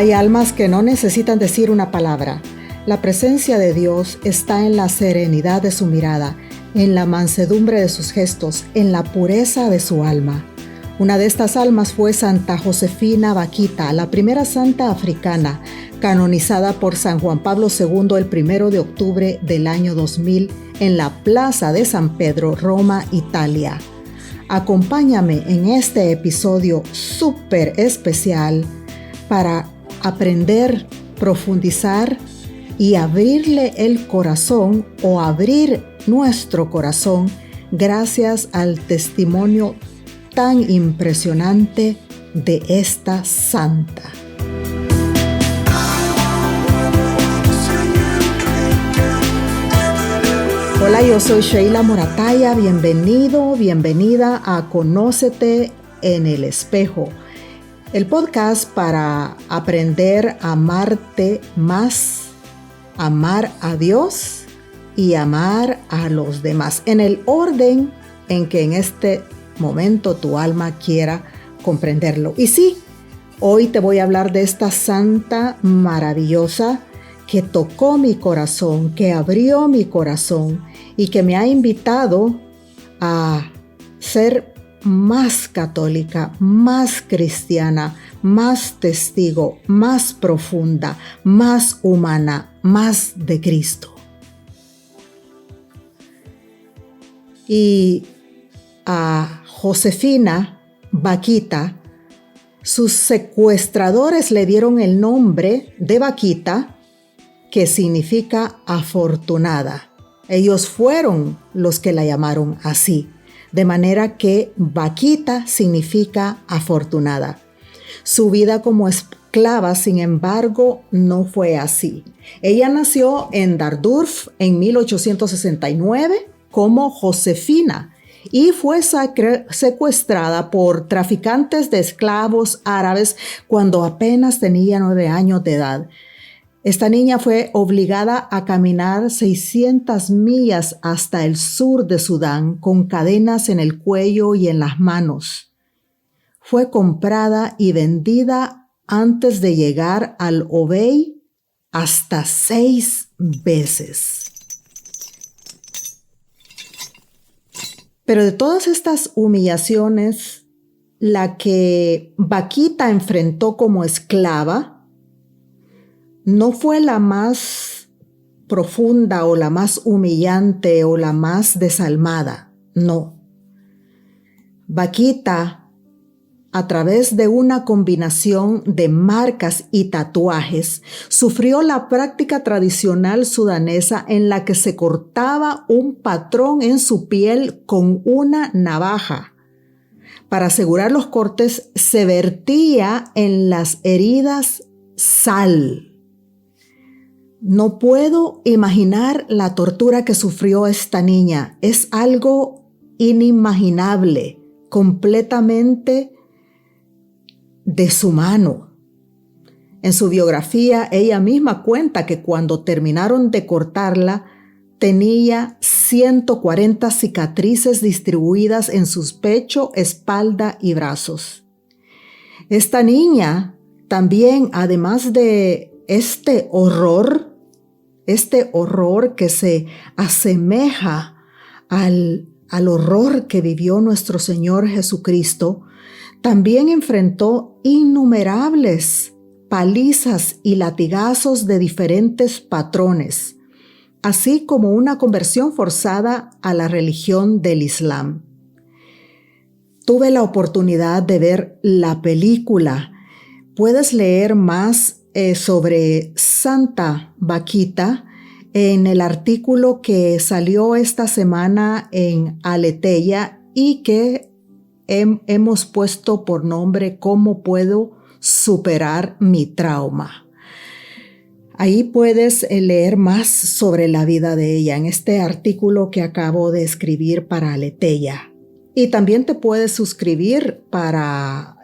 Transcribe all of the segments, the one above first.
Hay almas que no necesitan decir una palabra. La presencia de Dios está en la serenidad de su mirada, en la mansedumbre de sus gestos, en la pureza de su alma. Una de estas almas fue Santa Josefina Bakhita, la primera santa africana, canonizada por San Juan Pablo II el 1 de octubre del año 2000 en la Plaza de San Pedro, Roma, Italia. Acompáñame en este episodio súper especial para aprender, profundizar y abrirle el corazón o abrir nuestro corazón gracias al testimonio tan impresionante de esta santa. Hola, yo soy Sheila Morataya, bienvenida a Conócete en el Espejo, el podcast para aprender a amarte más, amar a Dios y amar a los demás, en el orden en que en este momento tu alma quiera comprenderlo. Y sí, hoy te voy a hablar de esta santa maravillosa que tocó mi corazón, que abrió mi corazón y que me ha invitado a ser más católica, más cristiana, más testigo, más profunda, más humana, más de Cristo. Y a Josefina Bakhita, sus secuestradores le dieron el nombre de Bakhita, que significa afortunada. Ellos fueron los que la llamaron así, de manera que Bakhita significa afortunada. Su vida como esclava, sin embargo, no fue así. Ella nació en Dardurf en 1869 como Josefina y fue secuestrada por traficantes de esclavos árabes cuando apenas tenía 9 años de edad. Esta niña fue obligada a caminar 600 millas hasta el sur de Sudán con cadenas en el cuello y en las manos. Fue comprada y vendida antes de llegar al Obey hasta 6 veces. Pero de todas estas humillaciones, la que Bakhita enfrentó como esclava no fue la más profunda o la más humillante o la más desalmada, no. Bakhita, a través de una combinación de marcas y tatuajes, sufrió la práctica tradicional sudanesa en la que se cortaba un patrón en su piel con una navaja. Para asegurar los cortes, se vertía en las heridas sal. No puedo imaginar la tortura que sufrió esta niña. Es algo inimaginable, completamente deshumano. En su biografía, ella misma cuenta que cuando terminaron de cortarla, tenía 140 cicatrices distribuidas en sus pecho, espalda y brazos. Esta niña también, además de este horror que se asemeja al horror que vivió nuestro Señor Jesucristo, también enfrentó innumerables palizas y latigazos de diferentes patrones, así como una conversión forzada a la religión del Islam. Tuve la oportunidad de ver la película. Puedes leer más sobre Santa Bakhita en el artículo que salió esta semana en Aleteia y que hemos puesto por nombre ¿Cómo puedo superar mi trauma? Ahí puedes leer más sobre la vida de ella en este artículo que acabo de escribir para Aleteia. Y también te puedes suscribir para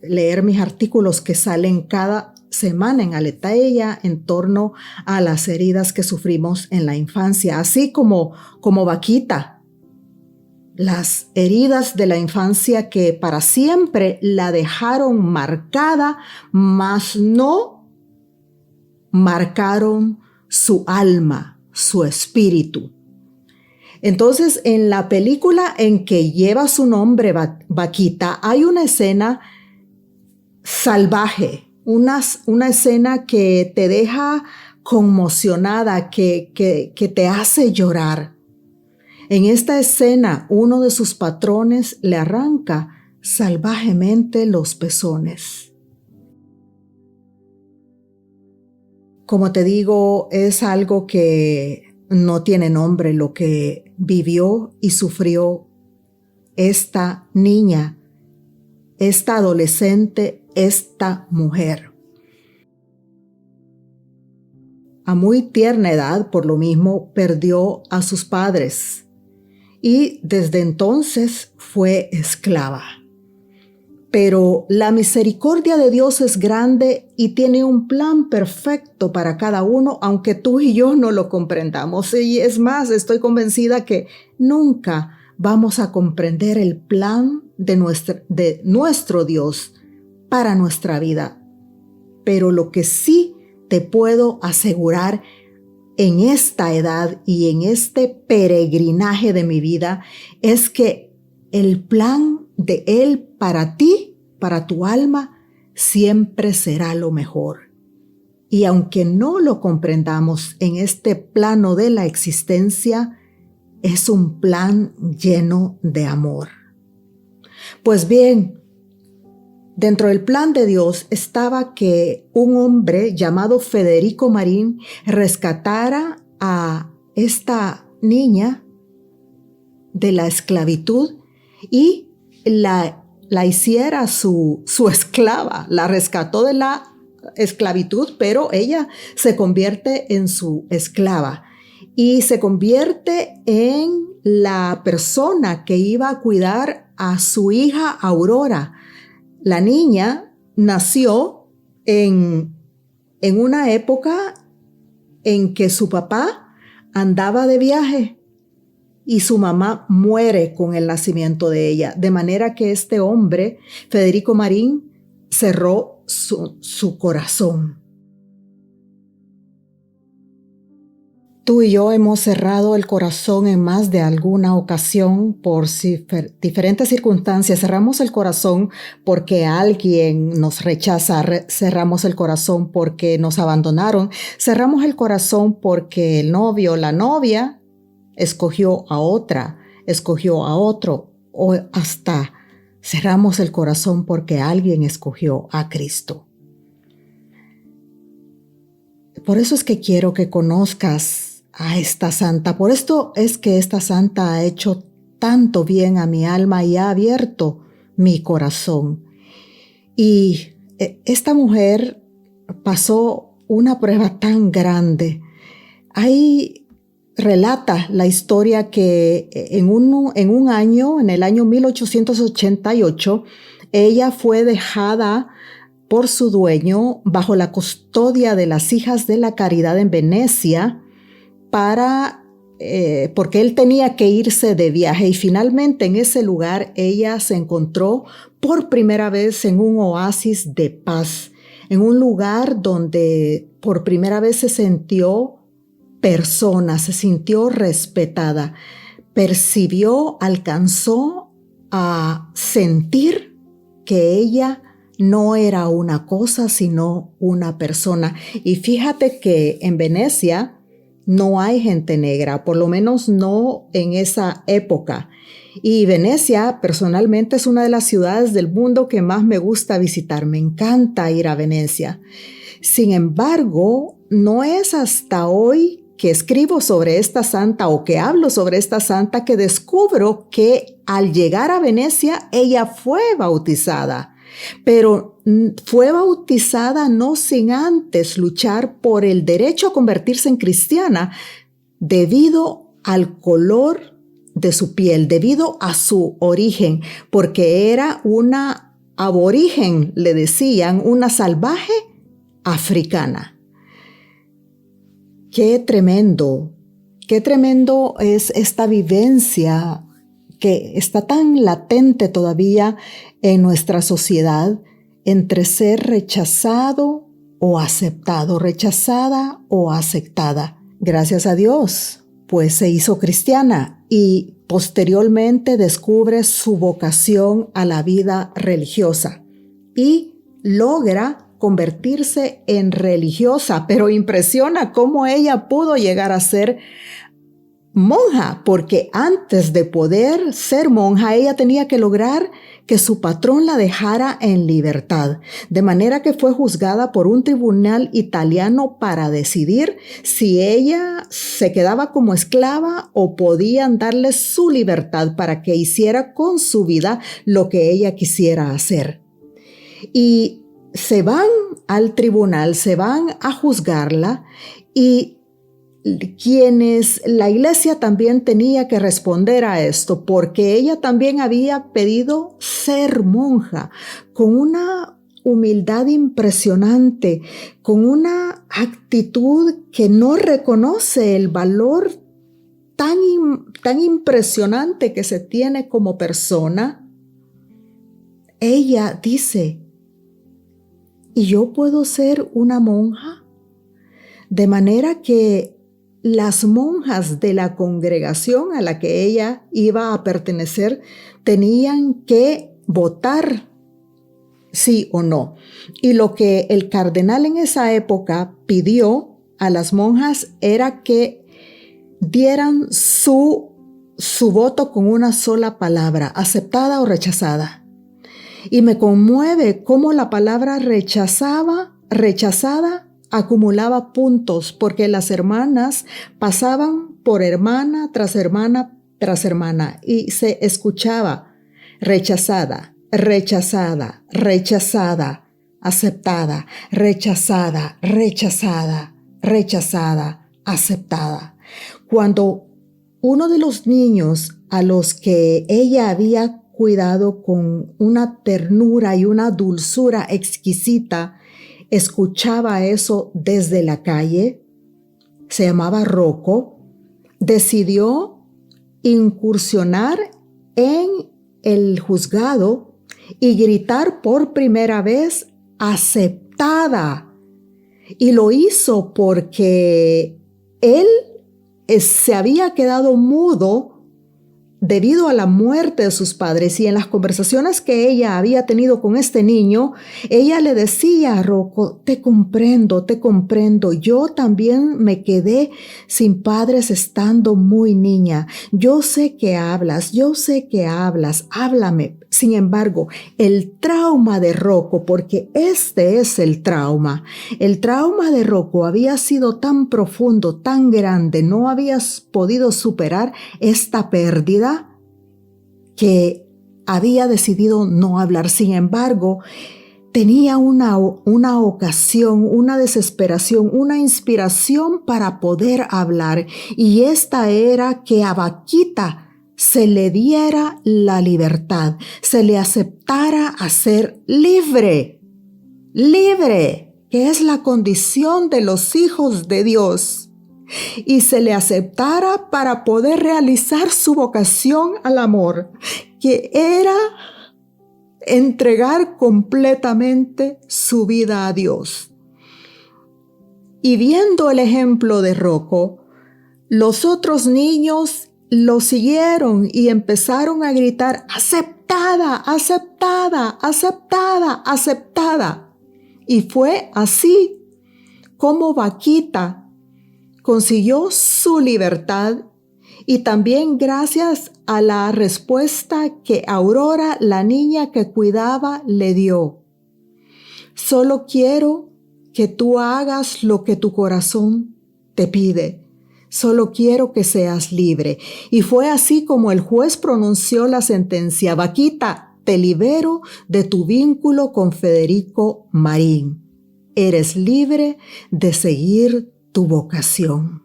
leer mis artículos que salen cada semana en Aleteia en torno a las heridas que sufrimos en la infancia, así como Bakhita. las heridas de la infancia que para siempre la dejaron marcada, mas no marcaron su alma, su espíritu. Entonces, en la película en que lleva su nombre, Vaquita, hay una escena salvaje, una escena que te deja conmocionada, que te hace llorar. En esta escena, uno de sus patrones le arranca salvajemente los pezones. Como te digo, es algo que no tiene nombre lo que vivió y sufrió esta niña, esta adolescente, esta mujer. A muy tierna edad, por lo mismo, perdió a sus padres y desde entonces fue esclava. Pero la misericordia de Dios es grande y tiene un plan perfecto para cada uno, aunque tú y yo no lo comprendamos. Y es más, estoy convencida que nunca vamos a comprender el plan de nuestro Dios para nuestra vida. Pero lo que sí te puedo asegurar en esta edad y en este peregrinaje de mi vida es que el plan de Él para ti, para tu alma, siempre será lo mejor. Y aunque no lo comprendamos en este plano de la existencia, es un plan lleno de amor. Pues bien, dentro del plan de Dios estaba que un hombre llamado Federico Marín rescatara a esta niña de la esclavitud y la hiciera su esclava. La rescató de la esclavitud, pero ella se convierte en su esclava y se convierte en la persona que iba a cuidar a su hija Aurora. La niña nació en una época en que su papá andaba de viaje y su mamá muere con el nacimiento de ella, de manera que este hombre, Federico Marín, cerró su corazón. Tú y yo hemos cerrado el corazón en más de alguna ocasión por diferentes circunstancias. Cerramos el corazón porque alguien nos rechaza, cerramos el corazón porque nos abandonaron, cerramos el corazón porque el novio o la novia escogió a otra, escogió a otro, o hasta cerramos el corazón porque alguien escogió a Cristo. Por eso es que quiero que conozcas a esta santa. Por esto es que esta santa ha hecho tanto bien a mi alma y ha abierto mi corazón. Y esta mujer pasó una prueba tan grande. Ahí relata la historia que en un año, en el año 1888, ella fue dejada por su dueño bajo la custodia de las Hijas de la Caridad en Venecia porque él tenía que irse de viaje, y finalmente en ese lugar ella se encontró por primera vez en un oasis de paz, en un lugar donde por primera vez se sintió persona, se sintió respetada, percibió, alcanzó a sentir que ella no era una cosa, sino una persona. Y fíjate que en Venecia no hay gente negra, por lo menos no en esa época. Y Venecia, personalmente, es una de las ciudades del mundo que más me gusta visitar. Me encanta ir a Venecia. Sin embargo, no es hasta hoy que escribo sobre esta santa o que hablo sobre esta santa que descubro que al llegar a Venecia, ella fue bautizada. Pero fue bautizada no sin antes luchar por el derecho a convertirse en cristiana debido al color de su piel, debido a su origen, porque era una aborigen, le decían, una salvaje africana. Qué tremendo es esta vivencia que está tan latente todavía en nuestra sociedad entre ser rechazado o aceptado, rechazada o aceptada. Gracias a Dios, pues se hizo cristiana y posteriormente descubre su vocación a la vida religiosa y logra convertirse en religiosa, pero impresiona cómo ella pudo llegar a ser monja, porque antes de poder ser monja, ella tenía que lograr que su patrón la dejara en libertad, de manera que fue juzgada por un tribunal italiano para decidir si ella se quedaba como esclava o podían darle su libertad para que hiciera con su vida lo que ella quisiera hacer. Y se van al tribunal, se van a juzgarla y la iglesia también tenía que responder a esto porque ella también había pedido ser monja con una humildad impresionante, con una actitud que no reconoce el valor tan impresionante que se tiene como persona. Ella dice, ¿y yo puedo ser una monja? De manera que las monjas de la congregación a la que ella iba a pertenecer tenían que votar sí o no. Y lo que el cardenal en esa época pidió a las monjas era que dieran su voto con una sola palabra, aceptada o rechazada. Y me conmueve cómo la palabra rechazada acumulaba puntos, porque las hermanas pasaban por hermana tras hermana tras hermana y se escuchaba rechazada, rechazada, rechazada, aceptada, rechazada, rechazada, rechazada, aceptada. Cuando uno de los niños a los que ella había cuidado con una ternura y una dulzura exquisita, escuchaba eso desde la calle, se llamaba Rocco, decidió incursionar en el juzgado y gritar por primera vez aceptada. Y lo hizo porque él se había quedado mudo debido a la muerte de sus padres, y en las conversaciones que ella había tenido con este niño, ella le decía a Rocco, te comprendo, yo también me quedé sin padres estando muy niña, yo sé que hablas, háblame. Sin embargo, el trauma de Rocco, porque este es el trauma de Rocco había sido tan profundo, tan grande, no habías podido superar esta pérdida que había decidido no hablar. Sin embargo, tenía una ocasión, una desesperación, una inspiración para poder hablar, y esta era que a Vaquita se le diera la libertad, se le aceptara a ser libre, que es la condición de los hijos de Dios, y se le aceptara para poder realizar su vocación al amor, que era entregar completamente su vida a Dios. Y viendo el ejemplo de Rocco, los otros niños lo siguieron y empezaron a gritar, aceptada, aceptada, aceptada, aceptada. Y fue así como Vaquita consiguió su libertad, y también gracias a la respuesta que Aurora, la niña que cuidaba, le dio. Solo quiero que tú hagas lo que tu corazón te pide. Solo quiero que seas libre. Y fue así como el juez pronunció la sentencia. Vaquita, te libero de tu vínculo con Federico Marín. Eres libre de seguir tu vocación.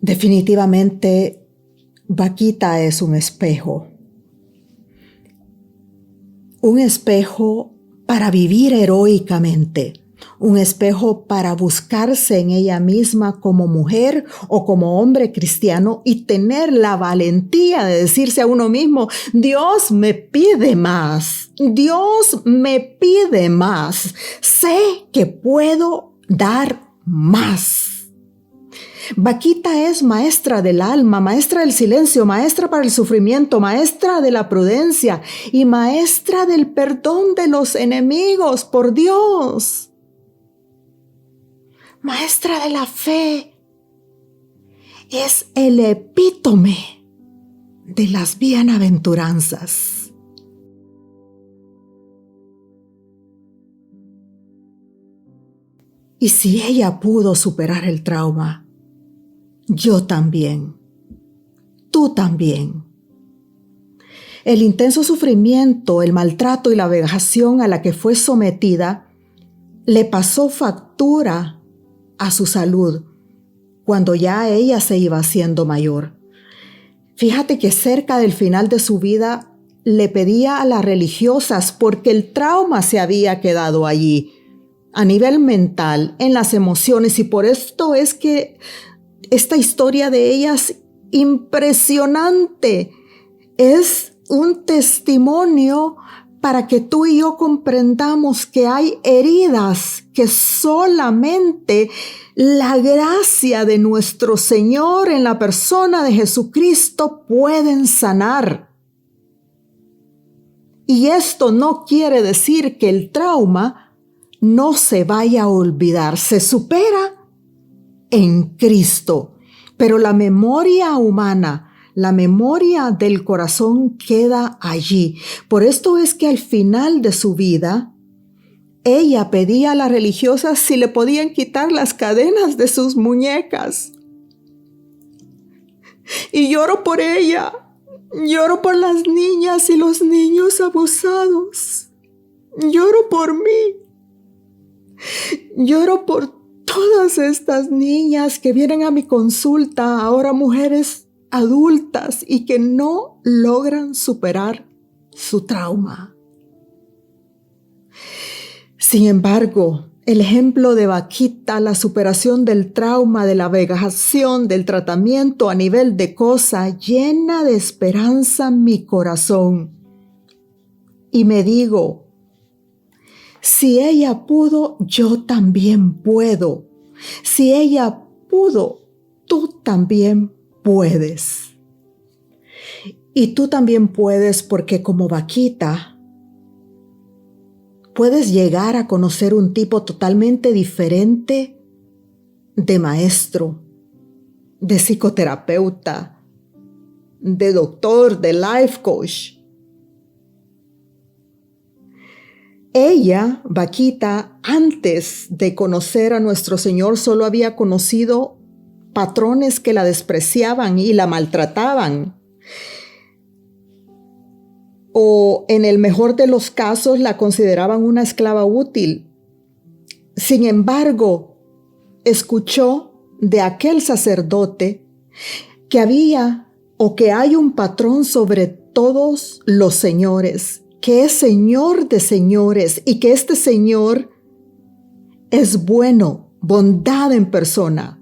Definitivamente, Vaquita es un espejo para vivir heroicamente, un espejo para buscarse en ella misma como mujer o como hombre cristiano y tener la valentía de decirse a uno mismo, Dios me pide más, Dios me pide más, sé que puedo dar más. Vaquita es maestra del alma, maestra del silencio, maestra para el sufrimiento, maestra de la prudencia y maestra del perdón de los enemigos por Dios. Maestra de la fe. Es el epítome de las bienaventuranzas. Y si ella pudo superar el trauma, yo también. Tú también. El intenso sufrimiento, el maltrato y la vejación a la que fue sometida le pasó factura a su salud cuando ya ella se iba haciendo mayor. Fíjate que cerca del final de su vida le pedía a las religiosas porque el trauma se había quedado allí, a nivel mental, en las emociones, y por esto es que esta historia de ella es impresionante. Es un testimonio para que tú y yo comprendamos que hay heridas que solamente la gracia de nuestro Señor en la persona de Jesucristo pueden sanar. Y esto no quiere decir que el trauma no se vaya a olvidar, se supera en Cristo, pero la memoria humana, la memoria del corazón queda allí. Por esto es que al final de su vida, ella pedía a las religiosas si le podían quitar las cadenas de sus muñecas. Y lloro por ella, lloro por las niñas y los niños abusados, lloro por mí, lloro por todas estas niñas que vienen a mi consulta, ahora mujeres adultas y que no logran superar su trauma. Sin embargo, el ejemplo de Vaquita, la superación del trauma, de la vejación, del tratamiento a nivel de cosa, llena de esperanza mi corazón. Y me digo, si ella pudo, yo también puedo. Si ella pudo, tú también puedes. Y tú también puedes porque como Vaquita, puedes llegar a conocer un tipo totalmente diferente de maestro, de psicoterapeuta, de doctor, de life coach. Ella, Vaquita, antes de conocer a nuestro Señor, solo había conocido patrones que la despreciaban y la maltrataban. O en el mejor de los casos la consideraban una esclava útil. Sin embargo, escuchó de aquel sacerdote que había o que hay un patrón sobre todos los señores, que es Señor de señores y que este Señor es bueno, bondad en persona.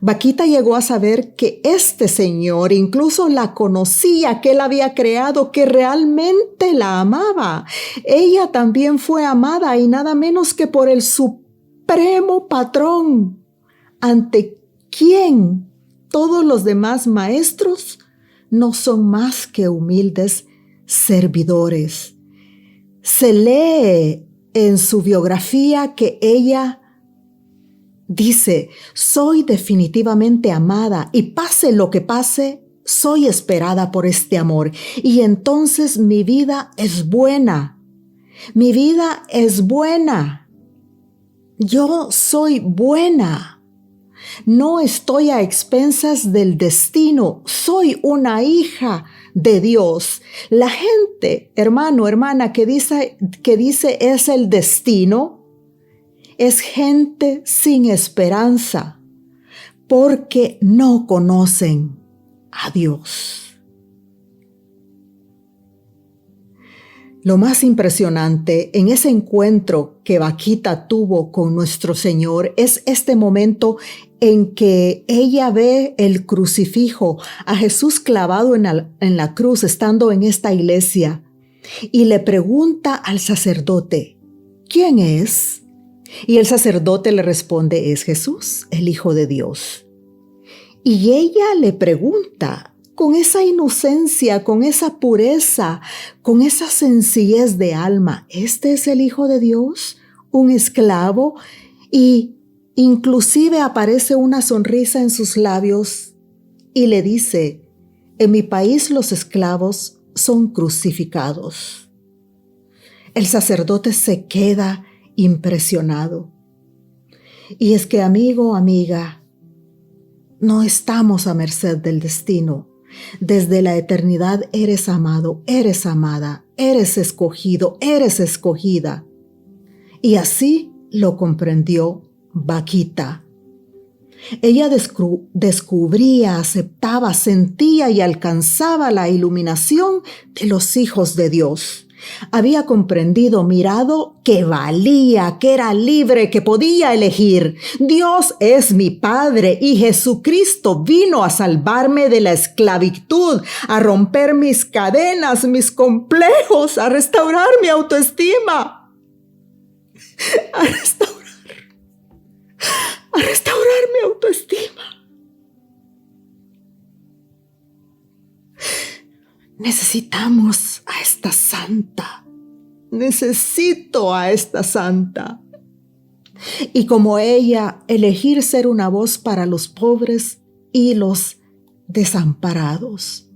Vaquita llegó a saber que este Señor incluso la conocía, que Él había creado, que realmente la amaba. Ella también fue amada y nada menos que por el supremo patrón, ante quien todos los demás maestros no son más que humildes servidores. Se lee en su biografía que ella dice, soy definitivamente amada y pase lo que pase, soy esperada por este amor. Y entonces mi vida es buena. Mi vida es buena. Yo soy buena. No estoy a expensas del destino. Soy una hija de Dios. La gente, hermano, hermana, que dice es el destino, es gente sin esperanza, porque no conocen a Dios. Lo más impresionante en ese encuentro que Vaquita tuvo con nuestro Señor es este momento en que ella ve el crucifijo, a Jesús clavado en la cruz, estando en esta iglesia, y le pregunta al sacerdote, ¿quién es? Y el sacerdote le responde, es Jesús, el Hijo de Dios. Y ella le pregunta, con esa inocencia, con esa pureza, con esa sencillez de alma, ¿este es el Hijo de Dios? ¿Un esclavo? Y inclusive aparece una sonrisa en sus labios y le dice, en mi país los esclavos son crucificados. El sacerdote se queda impresionado. Y es que, amigo, amiga, no estamos a merced del destino. Desde la eternidad eres amado, eres amada, eres escogido, eres escogida. Y así lo comprendió Vaquita. Ella descubría, aceptaba, sentía y alcanzaba la iluminación de los hijos de Dios. Había comprendido, mirado, que valía, que era libre, que podía elegir. Dios es mi Padre y Jesucristo vino a salvarme de la esclavitud, a romper mis cadenas, mis complejos, a restaurar mi autoestima, a restaurar mi autoestima. Necesitamos a esta santa. Necesito a esta santa. Y como ella, elegir ser una voz para los pobres y los desamparados.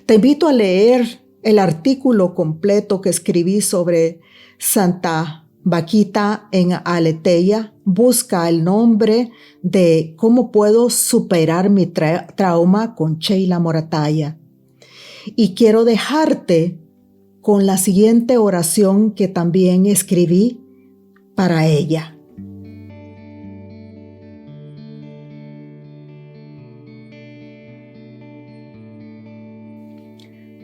Te invito a leer el artículo completo que escribí sobre Santa Vaquita en Aleteia. Busca el nombre de cómo puedo superar mi trauma con Sheila Moratalla. Y quiero dejarte con la siguiente oración que también escribí para ella.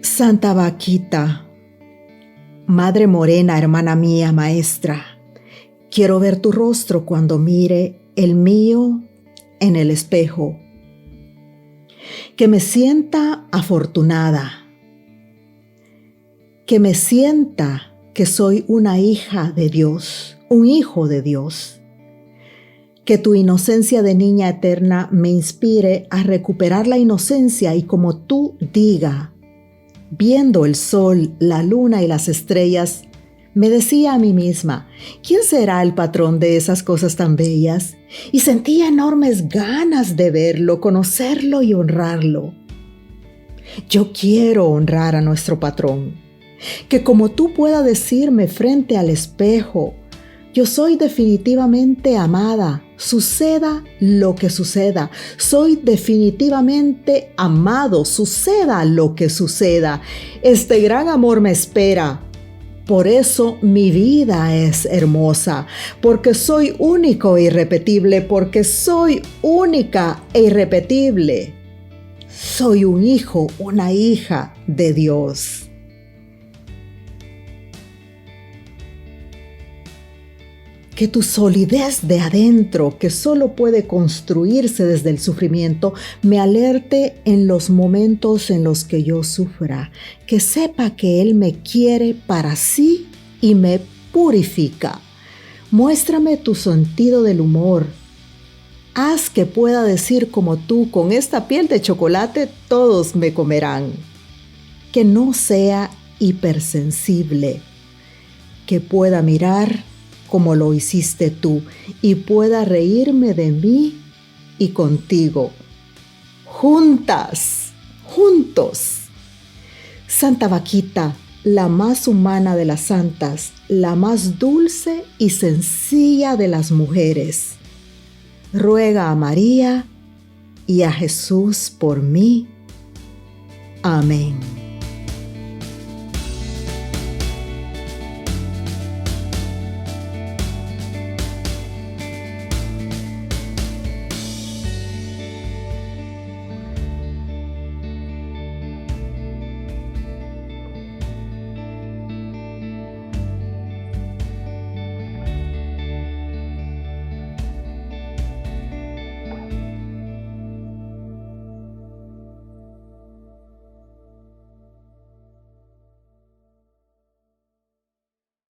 Santa Vaquita, Madre Morena, hermana mía, maestra, quiero ver tu rostro cuando mire el mío en el espejo. Que me sienta afortunada. Que me sienta que soy una hija de Dios, un hijo de Dios. Que tu inocencia de niña eterna me inspire a recuperar la inocencia y como tú diga, viendo el sol, la luna y las estrellas, me decía a mí misma, ¿quién será el patrón de esas cosas tan bellas? Y sentía enormes ganas de verlo, conocerlo y honrarlo. Yo quiero honrar a nuestro patrón. Que como tú pueda decirme frente al espejo, yo soy definitivamente amada, suceda lo que suceda. Soy definitivamente amado, suceda lo que suceda. Este gran amor me espera. Por eso mi vida es hermosa, porque soy único e irrepetible, porque soy única e irrepetible. Soy un hijo, una hija de Dios. Que tu solidez de adentro, que solo puede construirse desde el sufrimiento, me alerte en los momentos en los que yo sufra. Que sepa que Él me quiere para sí y me purifica. Muéstrame tu sentido del humor. Haz que pueda decir como tú, con esta piel de chocolate todos me comerán. Que no sea hipersensible. Que pueda mirar como lo hiciste tú, y pueda reírme de mí y contigo. Juntas, juntos. Santa Vaquita, la más humana de las santas, la más dulce y sencilla de las mujeres. Ruega a María y a Jesús por mí. Amén.